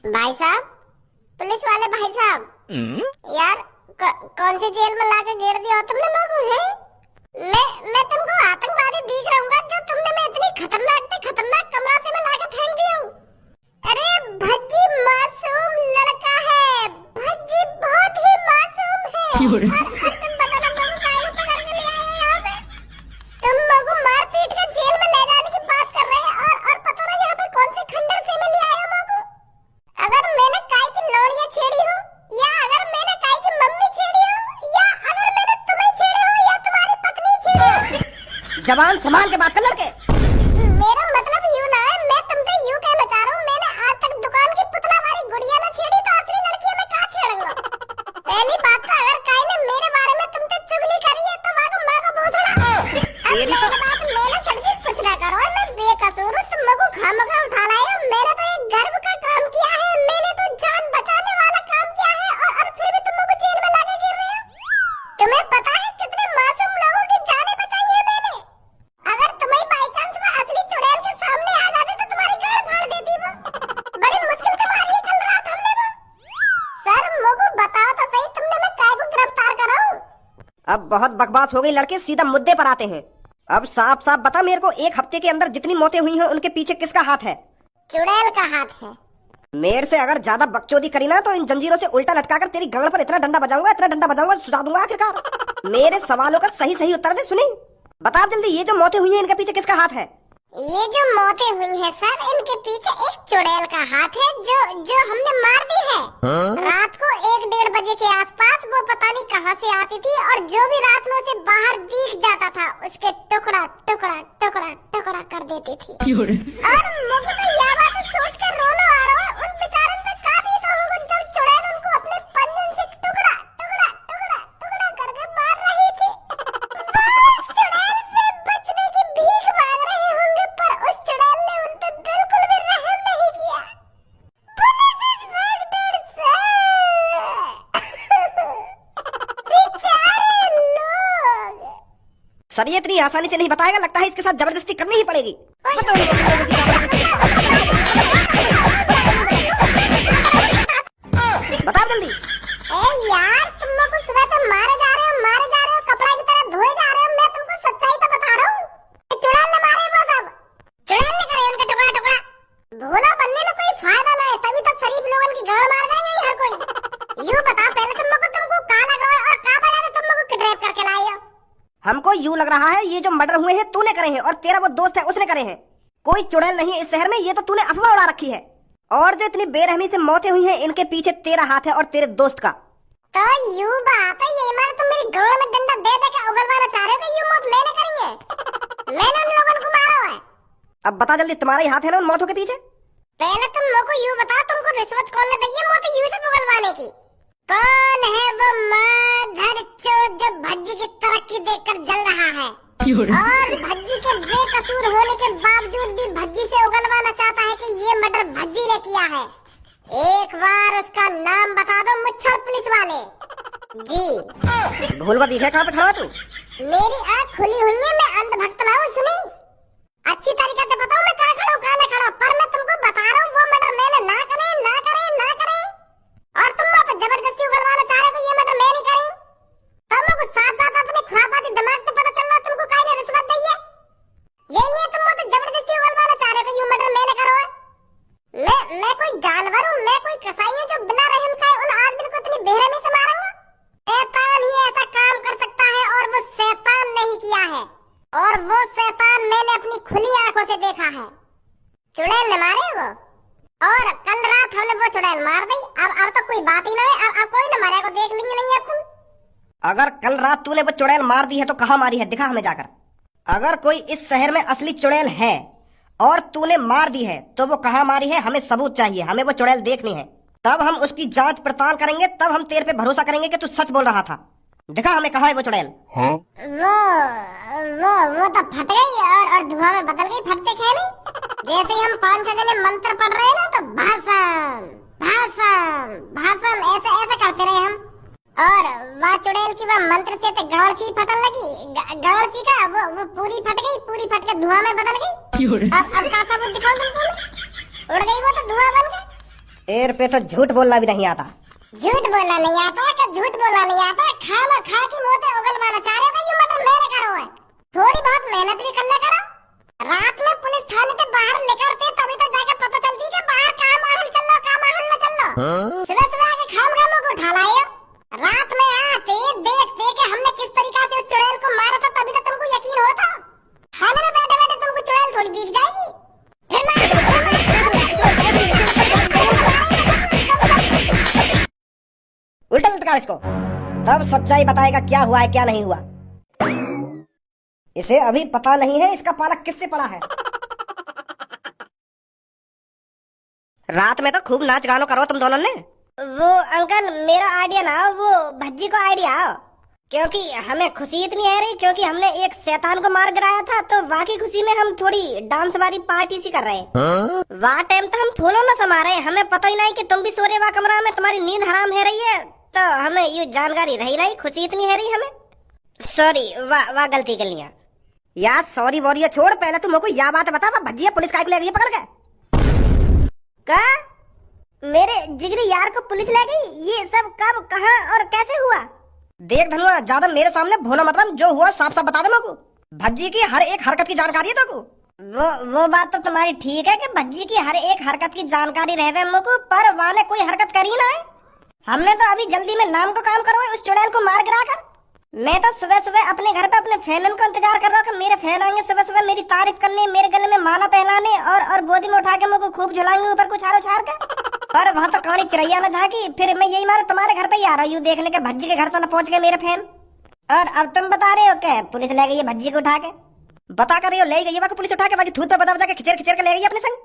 भाई साहब, पुलिस वाले भाई साहब, यार कौन सी जेल में लाके घेर दिया हो तुमने लोगों है? मैं तुमको आतंकवादी दिख रहूंगा जो तुमने मैं इतनी खतरनाक कमरा से मैं लाके फेंक दिया हूँ। अरे भज्जी मासूम लड़का है, भज्जी बहुत ही मासूम है। और तुम बताना लोगों काहे को पकड़ के ले आए हो यहाँ पे? तुम लोगों मार पीट के जेल में ले जाने की बात कर रहे हैं और पता नहीं यहाँ पे कौन सी खंडर से में ले आए हो लोगों। अगर मैंने काय की लौड़ियाँ छेड़ी हो या अगर मैंने काय की मम्मी छेड़ी हो या अगर मैंने तुम्हें छेड़ी हो या तुम्हारी पत्नी छेड़ी हो। जवान संभाल के बात कर लड़के। मेरा मतलब यूं ना है, मैं तुमसे यूं कहना चाह रहा हूँ, मैंने आज तक दुकान की पुतला वाली गुड़िया ना छेड़ी तो असली लड़की मैं कहाँ छेड़ूंगा? पहली बात तो अगर काय ने मेरे बारे में तुमसे चुगली करी है तो वाको माँ का भूसड़ा। मैंने सड़की कुछ ना करो, मैं बेकसूर हूँ, तुम लोगों खामखा उठा लाए हो। मैंने तो एक गर्व का काम किया है, मैंने तो जान बचाने वाला काम किया है और फिर भी तुम लोग जेल में लाके गिर रहे हो। तुम्हें पता है कितने मासूम लोगों की जानें बचाई है मैंने? अगर तुम्हें बाई चांस में असली चुड़ैल के सामने आ जाती तो तुम्हारी गाड़ फाड़ देती वो। बड़ी मुश्किल से मारी है कल रात हमने वो। सर मुझको बताओ तो सही, तुमने मैं काय को गिरफ्तार कराऊं? अब बहुत बकवास हो गई लड़के, सीधा मुद्दे पर आते हैं। अब साफ साफ बता मेरे को, एक हफ्ते के अंदर जितनी मौतें हुई हैं उनके पीछे किसका हाथ है? चुड़ैल का हाथ है। मेरे से अगर ज्यादा बकचोदी करी ना तो इन जंजीरों से उल्टा लटकाकर तेरी गगन पर इतना डंडा बजाऊंगा सुझा दूंगा आखिरकार। मेरे सवालों का सही सही उत्तर दे। सुनी बता जल्दी, ये जो मौतें हुई हैं इनके पीछे किसका हाथ है? ये जो मौतें हुई है सर, इनके पीछे एक चुड़ैल का हाथ है जो हमने मार दी है। रात को 1-1:30 बजे के आसपास वो पता नहीं कहां से आती थी और जो भी रात में उसे बाहर दिख जाता था उसके टुकड़ा कर देती थी। और मुझे तो यह बात सोच कर रोना आ रहा है, उन बेचारों पे का बीता होगा जब चुड़ैल उनको अपने पंजन से टुकड़ा करके मार रही थी। उस चुड़ैल से बचने की भीख मांग रहे होंगे पर उस चुड़ैल ने उन पे बिल्कुल भी रहम नहीं किया। पुलिस इंस्पेक्टर बेचारे लोग। सर ये इतनी आसानी से नहीं बताएगा, लगता है इसके साथ जबरदस्ती करनी ही पड़ेगी। बता जल्दी। यार तुम लोग को सुबह से मारे जा रहे हो कपड़ा की तरह धोए जा रहे हो, मैं तुमको सच्चाई तो बता रहा हूँ। चुड़ैल ने मारे वो सब, चुड़ैल ने करे उनका टुकड़ा। भोला बनने में कोई फायदा ना है, तभी तो शरीफ लोगन की गाड़ मार जाएंगे हर कोई। यूं बताओ पहले तुमको कहाँ लग रहा है और कहाँ बजा तुम लोग किडनैप करके लाए हो? हमको यूं लग रहा है ये जो मर्डर हुए हैं तूने करे हैं और तेरा वो दोस्त है उसने करे हैं। कोई चुड़ैल नहीं है इस शहर में, ये तो तूने अफवाह उड़ा रखी है। और जो इतनी बेरहमी से मौतें हुई हैं इनके पीछे तेरा हाथ है और तेरे दोस्त का। तो यूं बात है, ये मारे तुम मेरी गाड़ में डंडा दे के उगलवाना चाह रहे हो कि यूं मौत मैंने करेंगे? मैंने उन लोगों को मारा हुआ है। अब बता जल्दी, तुम्हारा ही हाथ है ना उन मौतों के पीछे? पहले तुम लोग को यूं बताओ, तुमको रिश्वत कौन ने दी है मौत यूं से उगलवाने की? कौन है वो माधर चोद जो भज्जी की तरक्की देखकर जल रहा है और भज्जी के बेकसूर होने के बावजूद भी भज्जी से उगलवाना चाहता है कि ये मर्डर भज्जी ने किया है? एक बार उसका नाम बता दो मुच्छर पुलिस वाले जी। भूलवा दिखे कहाँ पे खड़ा तू? मेरी आँख खुली हुई है, मैं अंधभक्त ना हूँ। सुनी अच्छी तरीके से बताओ मैं कहाँ खड़ा हूँ कहाँ नहीं खड़ा, पर मैं तुमको बता रहा हूँ वो मर्डर मैंने ना करे और तुम वहाँ पे जबरदस्ती उगलवाना चाह रहे हो ये मर्डर मैं नहीं करी। तुम लोग साफ अपने खुरापाती दिमाग से पता चल रहा तुमको काहे ने रिश्वत दी है? यही है तुम तो जबरदस्ती उगलवाना चाह रहे हो ये मर्डर मैंने करो है। मैं कोई जानवर हूँ, मैं कोई कसाई हूँ जो बिना रहम खाए उन आदमी को इतनी बेरहमी से मारूंगा? शैतान ही ऐसा काम कर सकता है और वो शैतान नहीं किया है और वो शैतान मैंने अपनी खुली आंखों से देखा है। चुड़ैल ने मारे वो और कल रात हमने वो चुड़ैल मार दी। अब तो कोई बात ही ना है, अब कोई न मारे को देख लेंगे नहीं अब तुम। अगर कल रात तूने वो चुड़ैल मार दी है तो कहाँ मारी है, दिखा हमें जाकर। अगर कोई इस शहर में असली चुड़ैल है और तूने मार दी है तो वो कहाँ मारी है, हमें सबूत चाहिए, हमें वो चुड़ैल देखनी है। तब हम उसकी जांच पड़ताल करेंगे, तब हम तेरे पे भरोसा करेंगे कि तू सच बोल रहा था। दिखा हमें कहाँ है वो चुड़ैल। वो तो फट गई और धुआं में बदल गई फटते खेने। जैसे ही हम 5-6 जने मंत्र पढ़ रहे हैं ना तो भाषण ऐसे करते रहे हम और वह चुड़ैल की वह मंत्र से तो गवर्सी फटन लगी। गवर्सी का वो पूरी फट गई, पूरी फट के धुआं में बदल गई। अब का सबूत दिखाऊं तुमको? उड़ गई वो तो धुआं बन गई। एयर पे तो झूठ बोलना भी नहीं आता। झूठ बोलना नहीं आता कि झूठ बोलना नहीं आता, खाना खा की मोते उगलवाना चाह रहे हो, ये मटर मेरे करो है। थोड़ी बहुत मेहनत भी कर ले करो। रात में पुलिस थाने के बाहर निकलते तभी तो जाके पता चलती कि बाहर काम माहौल चल रहा, काम माहौल न चल रहा। सुबह सुबह आके खाम खामों को उठा लाए हो। रात में आते देखते कि हमने किस तरीका से उस चुड़ैल को मारा था, तभी तो तुमको यकीन होता। खाने में बैठे बैठे तुमको चुड़ैल थोड़ी दिख जाएगी। उल्टा लटका इसको, तब सच्चाई बताएगा क्या हुआ है क्या नहीं हुआ। इसे अभी पता नहीं है इसका पालक किससे पड़ा है। रात में तो खूब नाच गानो करो तुम दोनों ने। वो अंकल मेरा आइडिया ना, वो भज्जी को आइडिया, क्योंकि हमें खुशी इतनी है रही क्योंकि हमने एक शैतान को मार गिराया था, तो वाकई खुशी में हम थोड़ी डांस वाली पार्टी सी कर रहे हैं। वहाँ टाइम तो हम फूलों में समा रहे हैं, हमें पता ही नहीं कि तुम भी सो रहे वहाँ कमरा में, तुम्हारी नींद हराम है रही है, तो हमें ये जानकारी रही खुशी इतनी है रही हमें। सॉरी, वाह गलती कर लिया यार। सॉरी वॉरी छोड़, पहले तुम को यह बात बता, भज्जिया पुलिस काय को ले गई पकड़ के? का मेरे जिगरी यार को पुलिस ले गई? ये सब कब, कहाँ और कैसे हुआ? देख धनुआ, ज्यादा मेरे सामने भोला मतलब, जो हुआ साफ साफ बता दे मेरे को। भज्जी की हर एक हरकत की जानकारी है तेको। वो बात तो तुम्हारी ठीक है कि भज्जी की हर एक हरकत की जानकारी रहे मुझको, पर वहाँ ने कोई हरकत करी ना है। हमने तो अभी जल्दी में नाम को काम करो उस चुड़ैल को मार गिरा कर। मैं तो सुबह सुबह अपने घर पे अपने फैन को इंतजार कर रहा हूँ कि मेरे फैन आएंगे सुबह सुबह मेरी तारीफ करने, मेरे गले में माला पहलाने और गोदी में उठा के मुझको खूब झुलाएंगे ऊपर कुछ हारो छाड़ के। पर वहाँ तो कहानी चिड़ैया में था कि फिर मैं यही मारे तुम्हारे घर पे ही आ रहा हूँ देखने के भज्जी के घर तो न पहुँच गए मेरे फैन। और अब तुम बता रहे हो कि पुलिस ले गई है भज्जी को उठा के? बता कर रही हो ले गई है पुलिस उठा के, बाकी थूत पे बता बता के खिचर खिचर के ले गई अपने संग।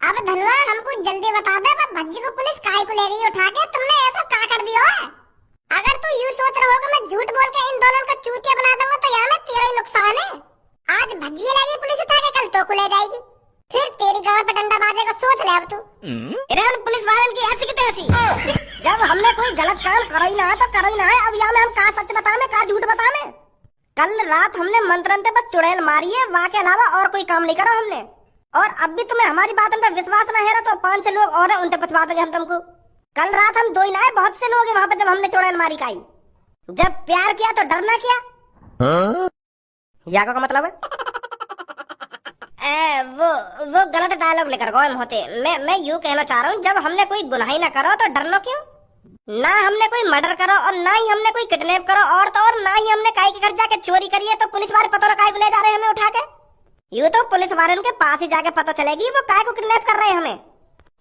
अब धनुआ हमको जल्दी बता दे, भज्जी को पुलिस काहे को ले गई उठा के? तुमने ऐसा क्या कर दिया है? अगर तू यूं सोच रहा होगा मैं झूठ बोल के इन दोनों का चूतिया बना दूंगा तो यहाँ में तेरा ही नुकसान है। आज भज्जी ले गई पुलिस उठा के, कल तो को ले जाएगी, फिर तेरी गांव पे डंडा बाजेगा, सोच ले अब तू। इधर पुलिस वालन की ऐसी की तैसी। जब हमने कोई गलत काम करा ही ना है तो करा ही ना है, अब यहाँ में हम का सच बताने का झूठ बताने। कल रात हमने मंत्रंते बस चुड़ैल मारी है, वहाँ के अलावा और कोई काम नहीं करा हमने। और अब भी तुम्हें हमारी बातों पर विश्वास ना है तो 5 से लोग और हैं, उनसे पूछवा देंगे हम तुमको। कल रात हम दो ही ना है, बहुत से लोग हैं वहाँ पे जब हमने चुड़ैल मारी काई। जब प्यार किया तो डरना किया। यागा का मतलब है? वो गलत डायलॉग लेकर गए होते। मैं यूं कहना चाह रहा हूँ, जब हमने कोई गुनाह ही ना करो तो डरना क्यों? ना हमने कोई मर्डर करो और ना ही हमने कोई किडनैप करो और तो और ना ही हमने काई के घर जाके चोरी करी है, तो पुलिस वाले पता काहे को ले जा रहे हैं हमें उठा के? यूं तो पुलिस वाले उनके पास ही जाके पता चलेगी वो काहे को किडनैप कर रहे हैं हमें।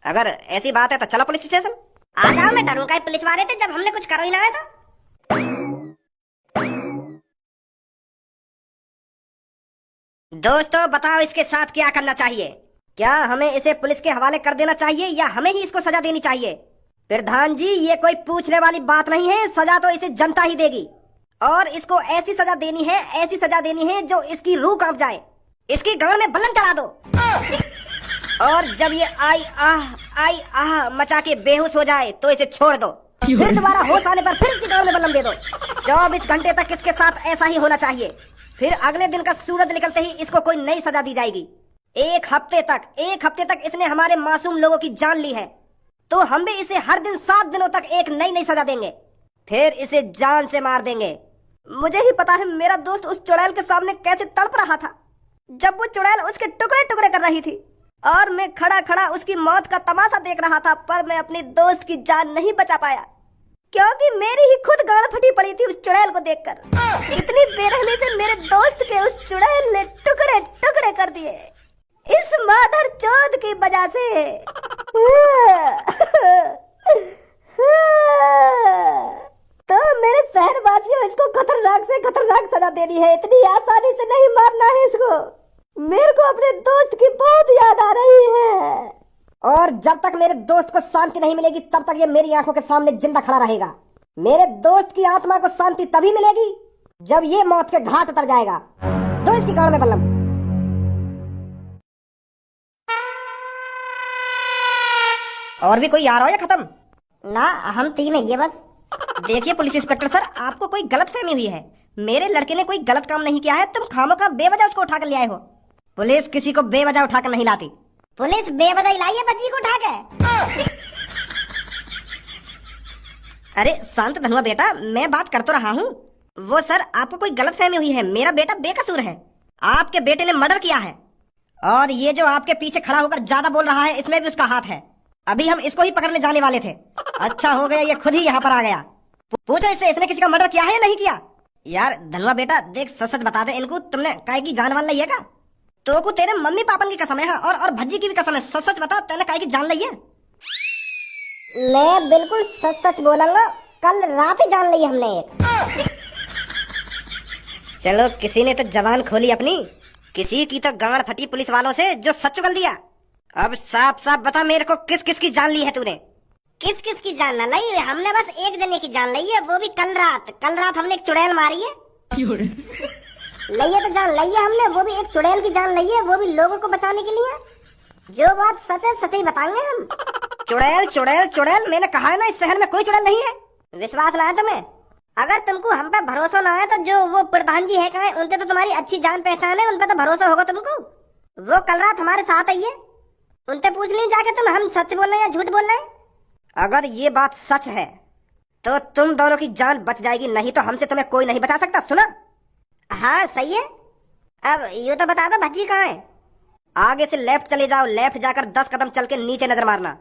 अगर ऐसी बात है तो चलो पुलिस स्टेशन। आ जाओ, मैं डरूं काहे पुलिस वाले थे जब हमने कुछ करो ही ना है तो। दोस्तों बताओ इसके साथ क्या करना चाहिए? क्या हमें इसे पुलिस के हवाले कर देना चाहिए या हमें ही इसको सजा देनी चाहिए? प्रधान जी, ये कोई पूछने वाली बात नहीं है, सजा तो इसे जनता ही देगी। और इसको ऐसी सजा देनी है, ऐसी सजा देनी है जो इसकी रूह कांप जाए। इसकी गांव में बल्लम चढ़ा दो और जब ये आई आह मचा के बेहोश हो जाए तो इसे छोड़ दो। फिर दोबारा होश आने पर फिर इसकी गांव में बल्लम दे दो। 24 घंटे तक इसके साथ ऐसा ही होना चाहिए। फिर अगले दिन का सूरज निकलते ही इसको कोई नई सजा दी जाएगी। एक हफ्ते तक इसने हमारे मासूम लोगों की जान ली है, तो हम भी इसे हर दिन 7 दिनों तक एक नई सजा देंगे, फिर इसे जान से मार देंगे। मुझे ही पता है मेरा दोस्त उस चुड़ैल के सामने कैसे तड़प रहा था जब वो चुड़ैल उसके टुकड़े टुकड़े कर रही थी और मैं खड़ा खड़ा उसकी मौत का तमाशा देख रहा था, पर मैं अपनी दोस्त की जान नहीं बचा पाया क्योंकि मेरी ही खुद गाड़ फटी पड़ी थी उस चुड़ैल को देखकर। इतनी बेरहमी से मेरे दोस्त के उस चुड़ैल ने टुकड़े टुकड़े कर दिए इस मादर चौथ की वजह से। तो मेरे शहरवासियों, इसको खतरनाक से खतरनाक सजा देनी है, इतनी आसानी से नहीं मारना है इसको। मेरे को अपने दोस्त की बहुत याद आ रही है और जब तक मेरे दोस्त को शांति नहीं मिलेगी तब तक ये मेरी आंखों के सामने जिंदा खड़ा रहेगा। मेरे दोस्त की आत्मा को शांति तभी मिलेगी जब ये मौत के घाट उतर जाएगा। तो इसकी गांव में बल्लम। और भी कोई आ रहा हो या खत्म? ना, हम 3 ही है बस। देखिए पुलिस इंस्पेक्टर सर, आपको कोई गलतफहमी हुई है। मेरे लड़के ने कोई गलत काम नहीं किया है, तुम खामोखा बेवजह उसको उठा कर ले आए हो। पुलिस किसी को बेवजह उठा कर नहीं लाती। पुलिस बेवजह ही लाई है बच्ची को उठा के। अरे शांत धनुआ बेटा, मैं बात कर तो रहा हूँ। वो सर, आपको कोई गलतफहमी हुई है। मेरा बेटा बेकसूर है। आपके बेटे ने मर्डर किया है। और ये जो आपके पीछे खड़ा होकर ज्यादा बोल रहा है, इसमें भी उसका हाथ है। अभी हम इसको ही पकड़ने जाने वाले थे। अच्छा हो गया ये खुद ही यहाँ पर आ गया। पूछो इससे, इसने किसी का मर्डर किया है या नहीं किया? यार धनुआ बेटा देख, सच सच बता दे इनको, तुमने काय की जान वान ली है का? तो को तेरे मम्मी पापन की कसम है और भज्जी की भी कसम है। सच सच बता, तूने काय की जान ली है? मैं बिल्कुल सच सच बोलूंगा, कल रात ही जान ली हमने एक। चलो किसी ने तो जबान खोली अपनी, किसी की तो गांड फटी पुलिस वालों से जो सच उगल दिया। अब साफ साफ बता मेरे को, किस किस की जान ली है तूने? किस किस की जान ना ली है? हमने बस एक जने की जान ली है, वो भी कल रात हमने एक चुड़ैल मारी है। लइए तो जान लइए हमने, वो भी एक चुड़ैल की जान लइए, वो भी लोगों को बचाने के लिए। जो बात सच है सच ही बताएंगे हम। चुड़ैल चुड़ैल चुड़ैल, मैंने कहा है ना इस शहर में कोई चुड़ैल नहीं है। विश्वास ना है तुम्हें? अगर तुमको हम पे भरोसा ना है तो जो वो प्रधान जी है कहाँ, उनसे तो तुम्हारी अच्छी जान पहचान है, उन पे तो भरोसा होगा तुमको। वो कल रात हमारे साथ आई है, उनसे पूछ ली जाके तुम हम सच बोल रहे हैं या झूठ बोल रहे हैं। अगर ये बात सच है तो तुम दोनों की जान बच जाएगी, नहीं तो हमसे तुम्हें कोई नहीं बचा सकता। सुना? हाँ सही है। अब यूँ तो बता दो भज्जी कहाँ है? आगे से लेफ्ट चले जाओ, लेफ्ट जाकर 10 कदम चल के नीचे नजर मारना,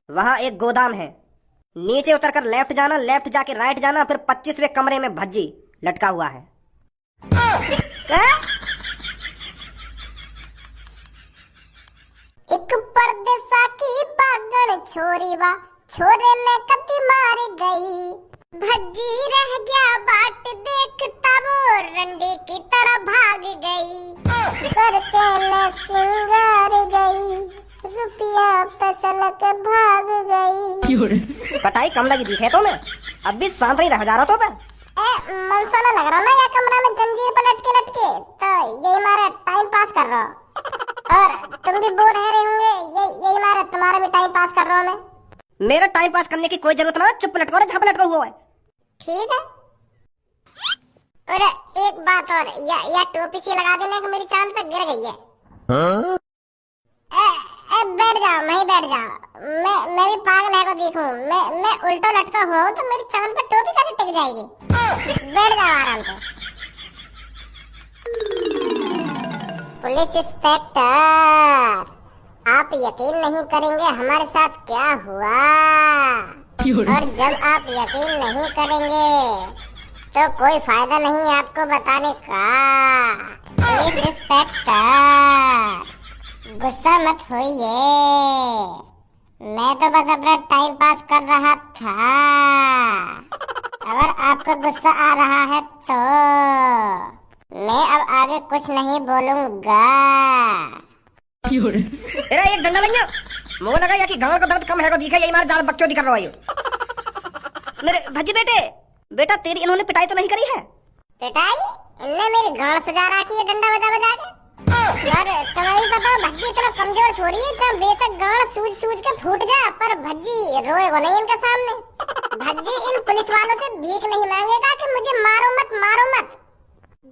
वहाँ एक गोदाम है। नीचे उतरकर लेफ्ट जाना, लेफ्ट जाके राइट जाना, फिर 25वें कमरे में भज्जी लटका हुआ है। क्या? एक परदेसा की बागण छोरी वा, छोरे ने कति मार गई। भज्जी रह गया बाट देखता, वो रंडी की तरह भाग गई। करते न सिंगार गई, रुपया पैसा के भाग गई। पटाई कम लगी दिखे तो मैं, अब भी शांत नहीं रह जा रहा तो मैं। मनसाना लग रहा ना या कमरा में जंजीर पर लटके लटके, तो यही हमारा टाइम पास कर रहा हो। और तुम भी बोर रह रहे होंगे, यही हमारा तुम्हारा भी टाइम पास कर रहा हूँ मैं। मेरा टाइम पास करने की कोई जरूरत ना, चुप लटको रे, झाप लटको हुआ है। ठीक है। और एक बात और, या टोपी सी लगा देने कि मेरी चांद पे गिर गई है। हाँ? बैठ जाओ, वहीं बैठ जाओ। मैं भी पागल है को देखूं, मैं उल्टा लटका हुआ हूँ तो मेरी चांद पे टोपी कैसे टिक जाएगी? बैठ जाओ आराम से। पुलिस इंस्पेक्टर, आप यकीन नहीं करेंगे हमारे साथ क्या हुआ। और जब आप यकीन नहीं करेंगे तो कोई फायदा नहीं आपको बताने का। पुलिस इंस्पेक्टर गुस्सा मत होइए, मैं तो बस अपना टाइम पास कर रहा था। अगर आपको गुस्सा आ रहा है तो मैं अब आगे कुछ नहीं बोलूंगा। तेरा एक डंडा लगे मुंह लगाया कि गांव का दर्द कम है को दिखा, यही मार ज्यादा बकचोदी कर रहा है। मेरे भज्जी बेटा तेरी इन्होंने पिटाई तो नहीं करी है? पिटाई? इनने मेरी गांड सुजा रखी है डंडा बजा बजा के। और तुम्हें भी पता, भज्जी इतना कमजोर छोरी है, जब बेशक गांड सूझ के फूट जा, पर भज्जी रोएगा नहीं इनके सामने। भज्जी इन पुलिस वालों से भीख नहीं मांगेगा कि मुझे मारो मत।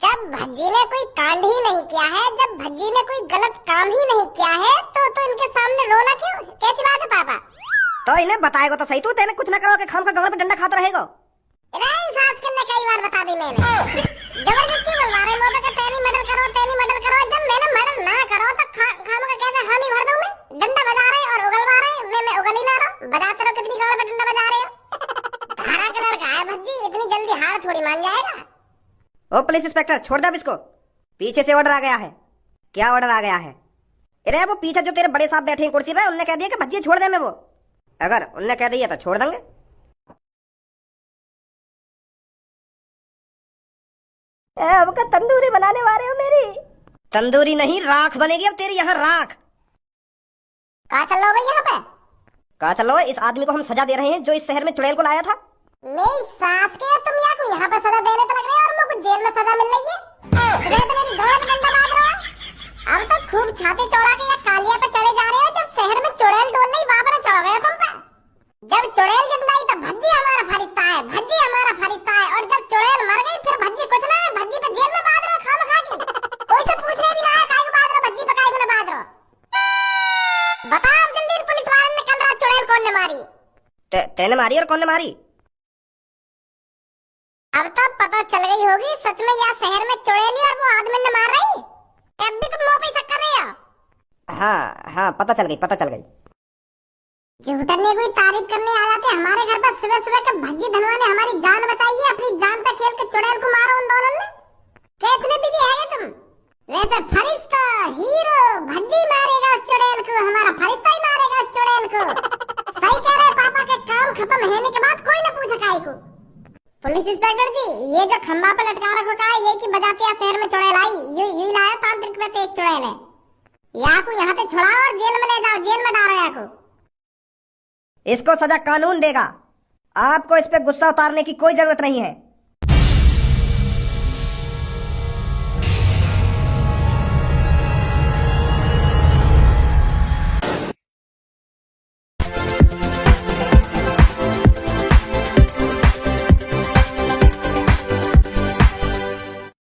जब भज्जी ने कोई कांड ही नहीं किया है, जब भज्जी ने कोई गलत काम ही नहीं किया है, तो इनके सामने रोना क्यों? कैसी बात है पापा? तो इन्हें बताएगा तो सही, तू तेने कुछ ना करो कि खाम का गांव पे डंडा खाता रहेगा। सास करने कई बार बता दी मैंने, जबरदस्ती बोलवा रहे लोग कि तेरी मर्डर करो। जब मैंने मर्डर ना करो तो खाम का कैसे हामी भर दूं मैं? डंडा बजा रहे और उगलवा रहे, मैं उगल ही ना रहा। बजाते रहो, कितनी गांव पे डंडा बजा रहे हो। धारा का लड़का है भज्जी, इतनी जल्दी हार थोड़ी मान जाएगा। ओ पुलिस इंस्पेक्टर, छोड़ दे अब इसको। पीछे से ऑर्डर आ गया है। क्या ऑर्डर आ गया है? अरे वो पीछे जो तेरे बड़े साहब बैठे हैं कुर्सी पे, उनने कह दिया कि भज्जी छोड़ दे। मैं वो अगर उनने कह दिया तो छोड़ देंगे। अब का तंदूरी बनाने वाले हो मेरी? तंदूरी नहीं, राख बनेगी अब तेरी यहाँ, राख। कहाँ चल रहा हो भाई यहाँ पे? कहाँ चल रहा हो? इस आदमी को हम सजा दे रहे हैं जो इस शहर में चुड़ैल को लाया था। मेरी सास के तुम यहाँ पे सजा देने तो लग रहे हो और मुझे जेल में सजा मिल रही है। तो मेरी गांड पे डंडा बाज रहा है। अब तो खूब छाती चौड़ा के या कालिया पे चढ़े जा रहे हो। जब शहर में चुड़ैल डोल नहीं, वहाँ पर चढ़ गए तुम पे। जब चुड़ैल जिंदा आई तो भज्जी हमारा फरिश्ता है, और जब चुड़ैल मर गई फिर भज्जी कुछ ना है। भज्जी पे जेल में बाज रहे हो खाम खा के। कोई से पूछने भी ना है काहे को बाज रहे हो, भज्जी पे काहे को बाज रहे हो? बताओ जल्दी, पुलिस वाले ने कल रात चुड़ैल कौन ने मारी? तेने मारी और कौन ने मारी? सच में यहाँ शहर में चुड़ैली और वो आदमी ने मार रही? अब भी तुम मुंह पे शक कर रहे हो? हाँ हाँ, पता चल गई। झूठने कोई तारीफ करने आ जाते हमारे घर पर सुबह सुबह के भज्जी धनवा ने हमारी जान बचाई है, अपनी जान पे खेल के चुड़ैल को मारो उन दोनों ने। कितने बिजी है तुम? वैसे फरिश्ता हीरो भज्जी मारेगा उस चुड़ैल को, हमारा फरिश्ता ही मारेगा उस चुड़ैल को। सही कह रहे पापा के काम खत्म होने के बाद कोई न पूछे काहे को। पुलिस इंस्पेक्टर जी, ये जो खंबा पे लटका रखा का है, ये की बजातिया शहर में चुड़ैल आई, यही लाया तांत्रिक पे एक चुड़ैल है। यहाँ को यहाँ से छुड़ाओ और जेल में ले जाओ, जेल में डालो यहाँ को। इसको सजा कानून देगा, आपको इस पे गुस्सा उतारने की कोई जरूरत नहीं है।